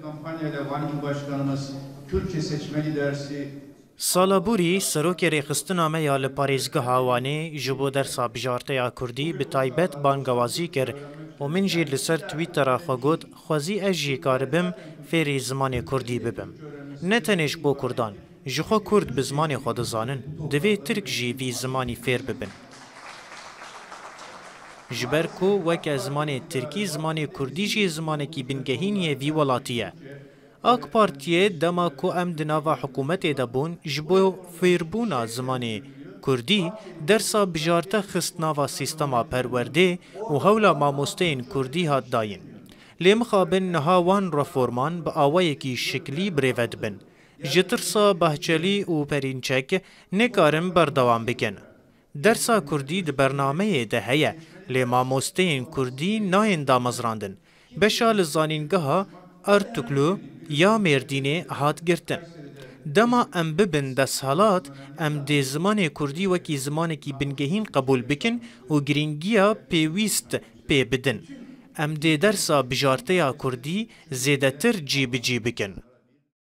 Kampanyayla Van Başkanımız Türkçe seçmeli dersi Salaburi سروک ریخستنامه یا لپاریزگاه وانی جبو در سابجارته یا کردی به تایبت بانگوازی کر و من جی لسر تویتر خواگود خوازی اجی کاربم فیری زمان کردی ببم. نتنش بو کردان جخوا کرد به زمان خود زانن دوی ترک جی وی زمانی فیر ببن. جبر کو وک زمان ترکی زمان کردی جی زمان کی بنگهینیه وی ولاتیه. AK Partiye dema ku em di nava hikûmetê de bûn ji bo fêrbûna zimanê Kurdî dersa bijarte xist nava sîstema perwerdê û hewla mamosteyên Kurdî hat dayîn. Lê mixabin niha wan reforman bi awayekî şiklî birêve dibin. Ji tirsa behçelî û perînçek nekarin berdewam bikin. Dersa Kurdî di bernameyê de heye lê mamosteyên Kurdî nayên damezrandin. Beşa li zanîngeha Ertuğrul ya Mêrdînê hat girtin. Dema em bibin desthilat em dê zimanê Kurdî wekî zimanekî bingehîn qebûl bikin û girîngiya pêwîst pê bidin. Em dê dersa bijarteya Kurdî zêdetir cî bi cî bikin.